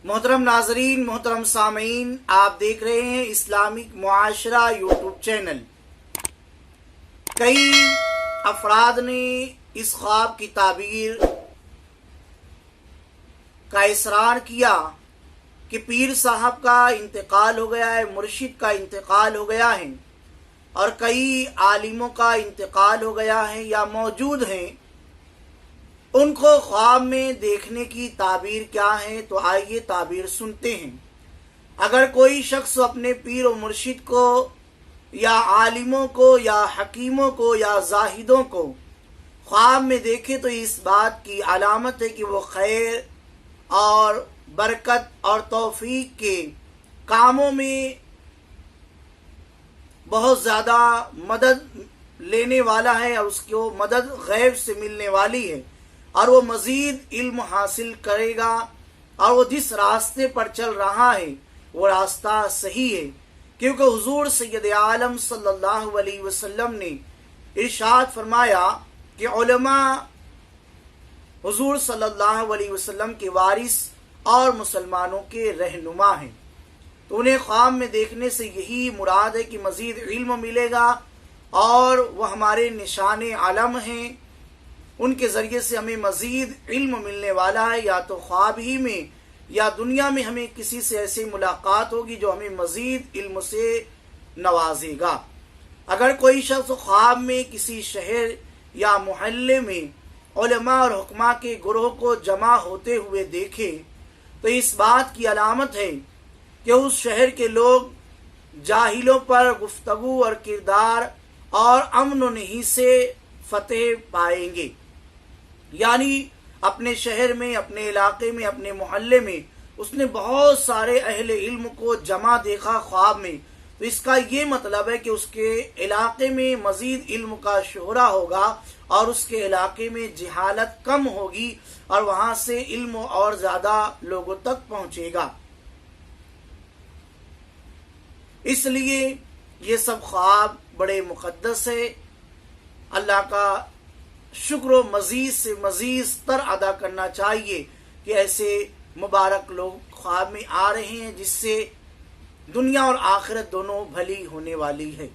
मोहतरम नाजरीन, मोहतरम सामीन, आप देख रहे हैं इस्लामिक मुआशरा यूट्यूब चैनल। कई अफराद ने इस ख्वाब की ताबीर का इसरार किया कि पीर साहब का इंतकाल हो गया है, मुर्शिद का इंतकाल हो गया है और कई आलिमों का इंतकाल हो गया है या मौजूद हैं। उनको ख्वाब में देखने की ताबीर क्या है, तो आइए ताबीर सुनते हैं। अगर कोई शख्स अपने पीर और मुर्शिद को या आलिमों को या हकीमों को या जाहिदों को ख्वाब में देखे तो इस बात की अलामत है कि वो खैर और बरकत और तौफीक के कामों में बहुत ज़्यादा मदद लेने वाला है और उसको मदद गैब से मिलने वाली है और वो मज़ीद इल्म हासिल करेगा और वो जिस रास्ते पर चल रहा है वो रास्ता सही है, क्योंकि हुजूर सैयद आलम सल्लल्लाहु अलैहि वसल्लम ने इरशाद फरमाया कि उलमा हुजूर सल्लल्लाहु अलैहि वसल्लम के वारिस और मुसलमानों के रहनुमा हैं। तो उन्हें ख्वाब में देखने से यही मुराद है कि मज़ीद इल्म मिलेगा और वह हमारे निशान आलम हैं। उनके ज़रिए से हमें मज़ीद इल्म मिलने वाला है, या तो ख्वाब ही में या दुनिया में हमें किसी से ऐसी मुलाकात होगी जो हमें मज़ीद इल्म से नवाजेगा। अगर कोई शख्स ख्वाब में किसी शहर या मोहल्ले में उलमा और हुक्मा के गुरोह को जमा होते हुए देखे तो इस बात की अलामत है कि उस शहर के लोग जाहिलों पर गुफ्तगू और किरदार और अमन व नहीं से फतेह पाएंगे। यानी अपने शहर में, अपने इलाके में, अपने मोहल्ले में उसने बहुत सारे अहले इल्म को जमा देखा ख्वाब में, तो इसका ये मतलब है कि उसके इलाके में मज़ीद इल्म का शोहरा होगा और उसके इलाके में जहालत कम होगी और वहाँ से इल्म और ज़्यादा लोगों तक पहुँचेगा। इसलिए ये सब ख्वाब बड़े मुक़द्दस है। अल्लाह का शुक्र मज़ीद से मज़ीद स्तर अदा करना चाहिए कि ऐसे मुबारक लोग ख्वाब में आ रहे हैं जिससे दुनिया और आखिरत दोनों भली होने वाली है।